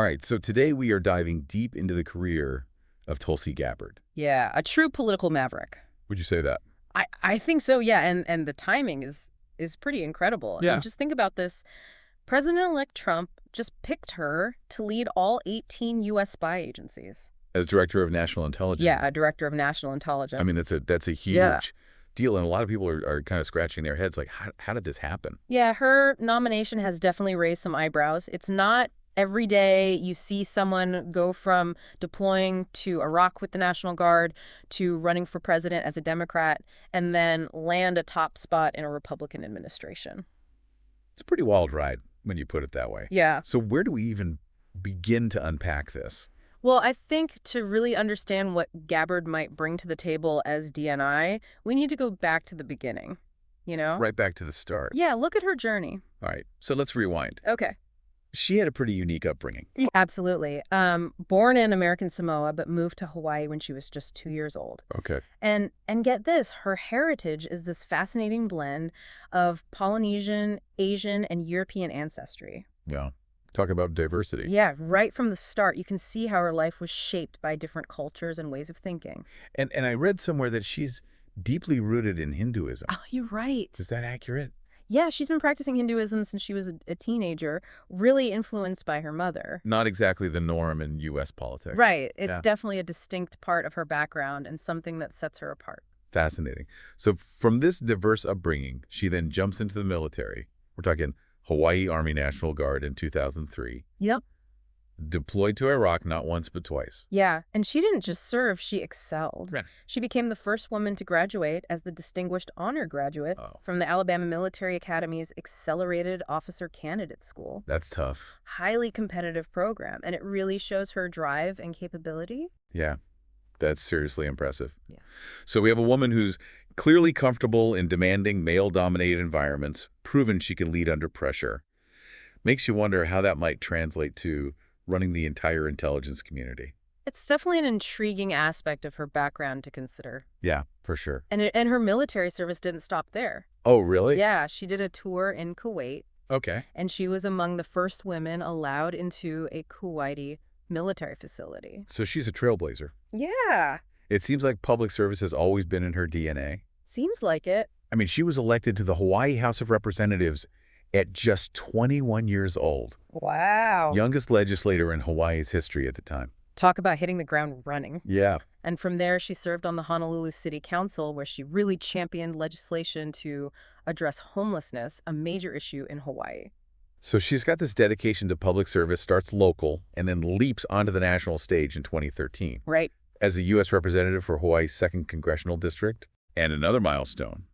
All right, so today we are diving deep into the career of Tulsi Gabbard. Yeah, a true political maverick. Would you say that? I think so, yeah, and the timing is pretty incredible. I mean, Yeah. just think about this. President-elect Trump just picked her to lead all 18 U.S. spy agencies. As Director of National Intelligence. Yeah, a director of national I intelligence. mean, that's a Yeah. huge deal, and a lot of people are kind of scratching their heads like, how did this happen? Yeah, her nomination has definitely raised some eyebrows. It's not every day you see someone go from deploying to Iraq with the National Guard to running for president as a Democrat and then land a top spot in a Republican administration. It's a pretty wild ride when you put it that way. Yeah. So where do we even begin to unpack this? Well, I think to really understand what Gabbard might bring to the table as DNI, we need to go back to the beginning, you know? Right back to the start. Yeah, look at her journey. All right, so let's rewind. Okay. She had a pretty unique upbringing. Absolutely. Born in American Samoa, but moved to Hawaii when she was just 2 years old. Okay. And get this, her heritage is this fascinating blend of Polynesian, Asian, and European ancestry. Yeah. Talk about diversity. Yeah, right from the start, you can see how her life was shaped by different cultures and ways of thinking. And I read somewhere that she's deeply rooted in Hinduism. Oh, you're right. Is that accurate? Yeah, she's been practicing Hinduism since she was a teenager, really influenced by her mother. Not exactly the norm in U.S. politics. Right. It's Yeah. definitely a distinct part of her background and something that sets her apart. Fascinating. So from this diverse upbringing, she then jumps into the military. We're talking Hawaii Army National Guard in 2003. Yep. Deployed to Iraq not once but twice. Yeah, and she didn't just serve, she excelled. Right. She became the first woman to graduate as the Distinguished Honor Graduate Oh. from the Alabama Military Academy's Accelerated Officer Candidate School. That's tough. Highly competitive program, and it really shows her drive and capability. Yeah, that's seriously impressive. Yeah. So we have a woman who's clearly comfortable in demanding male-dominated environments, proven she can lead under pressure. Makes you wonder how that might translate to running the entire intelligence community. It's definitely an intriguing aspect of her background to consider. Yeah, for sure. And her military service didn't stop there. Oh, really? Yeah, she did a tour in Kuwait, Okay. and she was among the first women allowed into a Kuwaiti military facility. So she's a trailblazer. Yeah, It seems like public service has always been in her DNA. seems like it. I mean, she was elected to the Hawaii House of Representatives at just 21 years old. Wow. Youngest legislator in Hawaii's history at the time. Talk about hitting the ground running. Yeah. And from there, she served on the Honolulu City Council, where she really championed legislation to address homelessness, a major issue in Hawaii. So she's got this dedication to public service, starts local, and then leaps onto the national stage in 2013 Right. as a U.S. representative for Hawaii's 2nd Congressional District. And another milestone,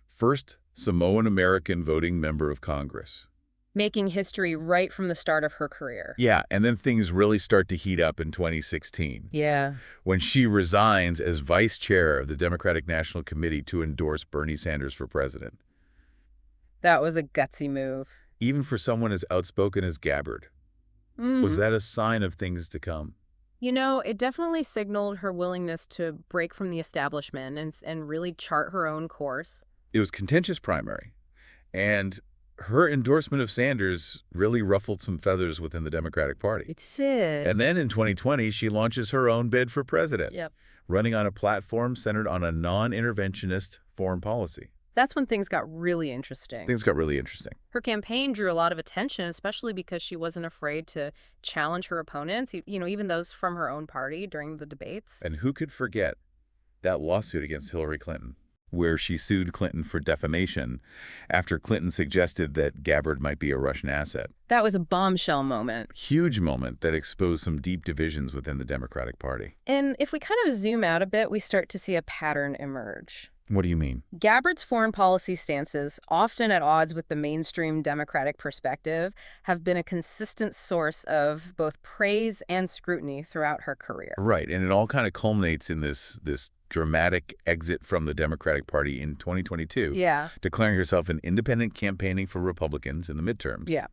first Samoan American voting member of Congress. Making history right from the start of her career. Yeah, and then things really start to heat up in 2016 Yeah. when she resigns as vice chair of the Democratic National Committee to endorse Bernie Sanders for president. That was a gutsy move. Even for someone as outspoken as Gabbard. Was that a sign of things to come? You know, it definitely signaled her willingness to break from the establishment and really chart her own course. It was contentious primary, and her endorsement of Sanders really ruffled some feathers within the Democratic Party. It did. And then in 2020, she launches her own bid for president, Yep. running on a platform centered on a non-interventionist foreign policy. That's when things got really interesting. Things got really interesting. Her campaign drew a lot of attention, especially because she wasn't afraid to challenge her opponents, even those from her own party during the debates. And who could forget that lawsuit against Hillary Clinton, where she sued Clinton for defamation after Clinton suggested that Gabbard might be a Russian asset. That was a bombshell moment. Huge moment that exposed some deep divisions within the Democratic Party. And if we kind of zoom out a bit, we start to see a pattern emerge. What do you mean? Gabbard's foreign policy stances, often at odds with the mainstream Democratic perspective, have been a consistent source of both praise and scrutiny throughout her career. Right, and it all kind of culminates in this dramatic exit from the Democratic Party in 2022, Yeah. declaring herself an independent campaigning for Republicans in the midterms. Yeah.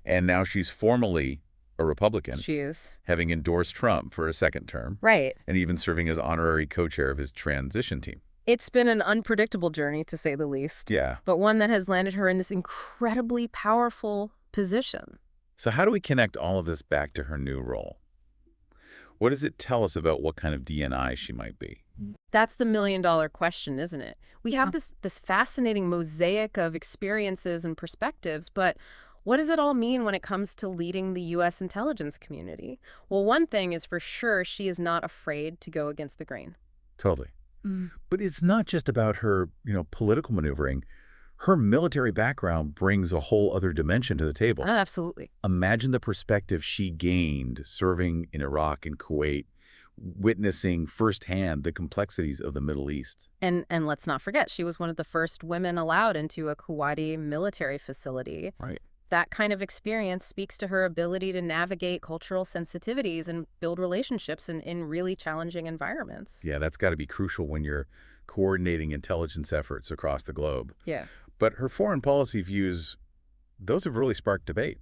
And now she's formally a Republican, She is. having endorsed Trump for a second term, Right. and even serving as honorary co-chair of his transition team. It's been an unpredictable journey, to say the least. Yeah. But one that has landed her in this incredibly powerful position. So how do we connect all of this back to her new role? What does it tell us about what kind of DNI she might be? That's the million-dollar question, isn't it? We have this fascinating mosaic of experiences and perspectives, but what does it all mean when it comes to leading the U.S. intelligence community? Well, one thing is for sure, she is not afraid to go against the grain. Totally. But it's not just about her, political maneuvering. Her military background brings a whole other dimension to the table. Oh, absolutely. Imagine the perspective she gained serving in Iraq and Kuwait, witnessing firsthand the complexities of the Middle East. And let's not forget, she was one of the first women allowed into a Kuwaiti military facility. Right. That kind of experience speaks to her ability to navigate cultural sensitivities and build relationships in really challenging environments. Yeah, that's got to be crucial when you're coordinating intelligence efforts across the globe. Yeah. But her foreign policy views, those have really sparked debate.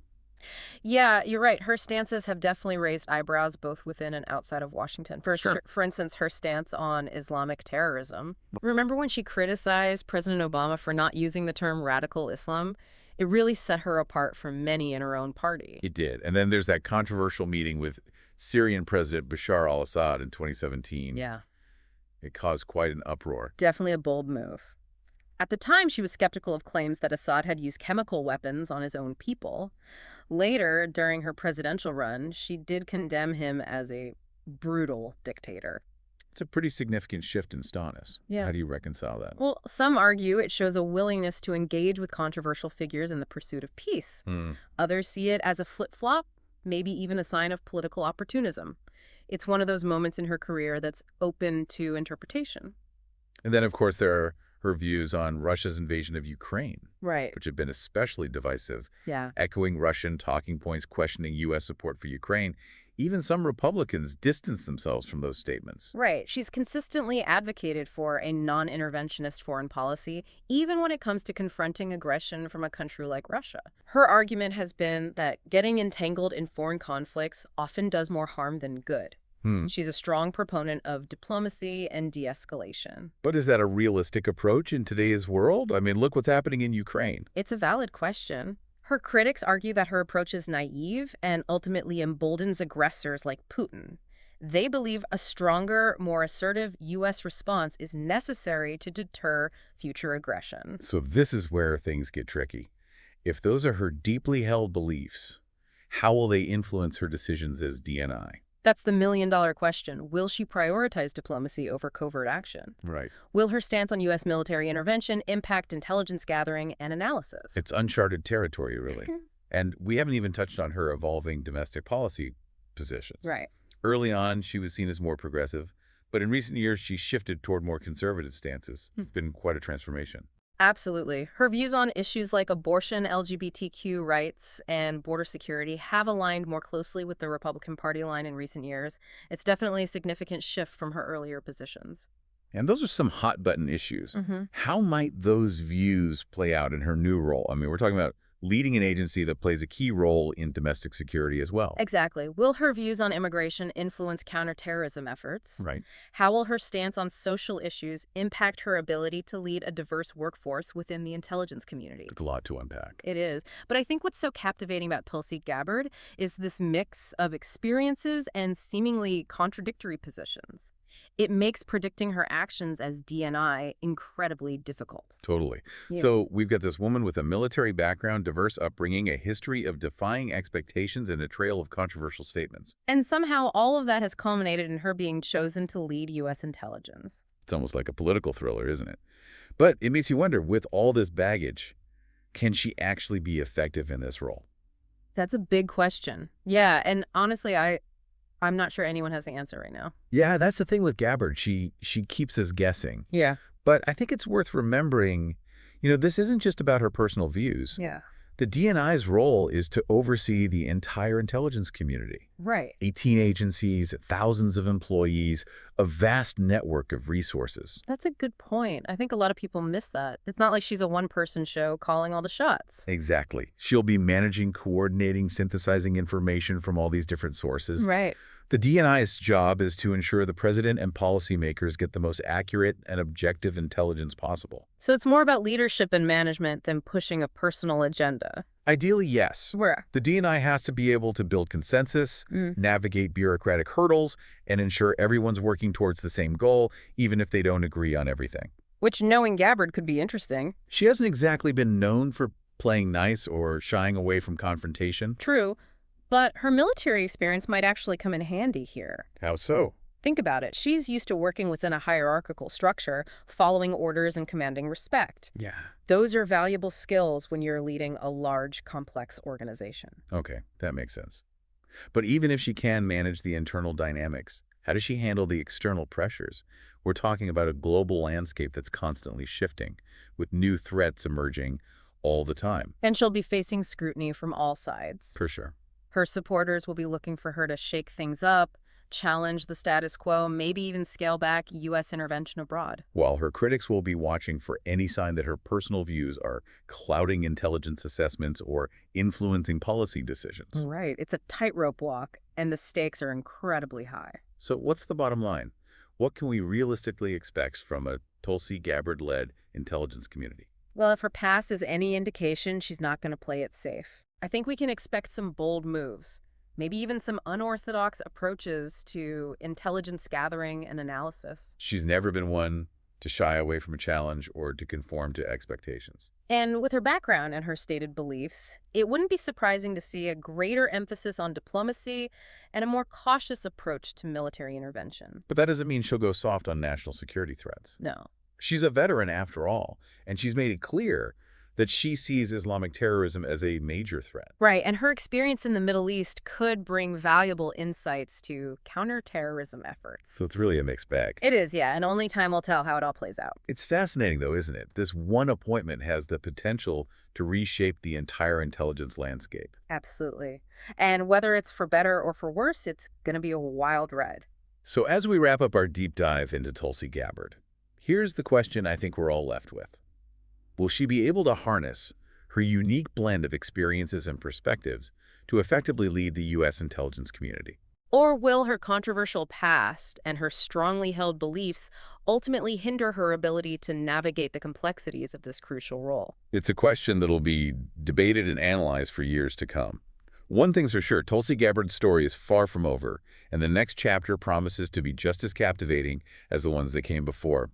Yeah, you're right. Her stances have definitely raised eyebrows both within and outside of Washington. For instance, her stance on Islamic terrorism. Remember when she criticized President Obama for not using the term radical Islam? It really set her apart from many in her own party. It did. And then there's that controversial meeting with Syrian President Bashar al-Assad in 2017. Yeah. It caused quite an uproar. Definitely a bold move. At the time, she was skeptical of claims that Assad had used chemical weapons on his own people. Later, during her presidential run, she did condemn him as a brutal dictator. It's a pretty significant shift in stance. Yeah. How do you reconcile that? Well, some argue it shows a willingness to engage with controversial figures in the pursuit of peace. Others see it as a flip-flop, maybe even a sign of political opportunism. It's one of those moments in her career that's open to interpretation. And then, of course, there are her views on Russia's invasion of Ukraine, Right. which have been especially divisive, Yeah. echoing Russian talking points, questioning U.S. support for Ukraine. Even some Republicans distance themselves from those statements. Right. She's consistently advocated for a non-interventionist foreign policy, even when it comes to confronting aggression from a country like Russia. Her argument has been that getting entangled in foreign conflicts often does more harm than good. She's a strong proponent of diplomacy and de-escalation. But is that a realistic approach in today's world? I mean, look what's happening in Ukraine. It's a valid question. Her critics argue that her approach is naive and ultimately emboldens aggressors like Putin. They believe a stronger, more assertive U.S. response is necessary to deter future aggression. So this is where things get tricky. If those are her deeply held beliefs, how will they influence her decisions as DNI? That's the million-dollar question. Will she prioritize diplomacy over covert action? Right. Will her stance on U.S. military intervention impact intelligence gathering and analysis? It's uncharted territory, really. And we haven't even touched on her evolving domestic policy positions. Right. Early on, she was seen as more progressive, but in recent years, she's shifted toward more conservative stances. It's been quite a transformation. Absolutely. Her views on issues like abortion, LGBTQ rights, and border security have aligned more closely with the Republican Party line in recent years. It's definitely a significant shift from her earlier positions. And those are some hot-button issues. How might those views play out in her new role? I mean, we're talking about leading an agency that plays a key role in domestic security as well. Exactly. Will her views on immigration influence counterterrorism efforts? Right. How will her stance on social issues impact her ability to lead a diverse workforce within the intelligence community? It's a lot to unpack. It is. But I think what's so captivating about Tulsi Gabbard is this mix of experiences and seemingly contradictory positions. It makes predicting her actions as DNI incredibly difficult. Totally. Yeah. So we've got this woman with a military background, diverse upbringing, a history of defying expectations, and a trail of controversial statements. And somehow all of that has culminated in her being chosen to lead U.S. intelligence. It's almost like a political thriller, isn't it? But it makes you wonder, with all this baggage, can she actually be effective in this role? That's a big question. Yeah, and honestly, I'm not sure anyone has the answer right now. Yeah, that's the thing with Gabbard. She keeps us guessing. Yeah. But I think it's worth remembering, this isn't just about her personal views. Yeah. The DNI's role is to oversee the entire intelligence community. Right. 18 agencies, thousands of employees, a vast network of resources. That's a good point. I think a lot of people miss that. It's not like she's a one-person show calling all the shots. Exactly. She'll be managing, coordinating, synthesizing information from all these different sources. Right. The DNI's job is to ensure the president and policymakers get the most accurate and objective intelligence possible. So it's more about leadership and management than pushing a personal agenda. Ideally, yes. Where? The DNI has to be able to build consensus, navigate bureaucratic hurdles, and ensure everyone's working towards the same goal, even if they don't agree on everything. Which, knowing Gabbard, could be interesting. She hasn't exactly been known for playing nice or shying away from confrontation. True, but her military experience might actually come in handy here. How so? Think about it. She's used to working within a hierarchical structure, following orders and commanding respect. Yeah. Those are valuable skills when you're leading a large, complex organization. Okay, that makes sense. But even if she can manage the internal dynamics, how does she handle the external pressures? We're talking about a global landscape that's constantly shifting, with new threats emerging all the time. And she'll be facing scrutiny from all sides. For sure. Her supporters will be looking for her to shake things up, challenge the status quo, maybe even scale back U.S. intervention abroad. While her critics will be watching for any sign that her personal views are clouding intelligence assessments or influencing policy decisions. Right. It's a tightrope walk, and the stakes are incredibly high. So what's the bottom line? What can we realistically expect from a Tulsi Gabbard-led intelligence community? Well, if her past is any indication, she's not going to play it safe. I think we can expect some bold moves. Maybe even some unorthodox approaches to intelligence gathering and analysis. She's never been one to shy away from a challenge or to conform to expectations. And with her background and her stated beliefs, it wouldn't be surprising to see a greater emphasis on diplomacy and a more cautious approach to military intervention. But that doesn't mean she'll go soft on national security threats. No. She's a veteran after all, and she's made it clear that she sees Islamic terrorism as a major threat. Right, and her experience in the Middle East could bring valuable insights to counterterrorism efforts. So it's really a mixed bag. It is, yeah, and only time will tell how it all plays out. It's fascinating, though, isn't it? This one appointment has the potential to reshape the entire intelligence landscape. Absolutely. And whether it's for better or for worse, it's going to be a wild ride. So as we wrap up our deep dive into Tulsi Gabbard, here's the question I think we're all left with. Will she be able to harness her unique blend of experiences and perspectives to effectively lead the U.S. intelligence community? Or will her controversial past and her strongly held beliefs ultimately hinder her ability to navigate the complexities of this crucial role? It's a question that'll be debated and analyzed for years to come. One thing's for sure, Tulsi Gabbard's story is far from over, and the next chapter promises to be just as captivating as the ones that came before.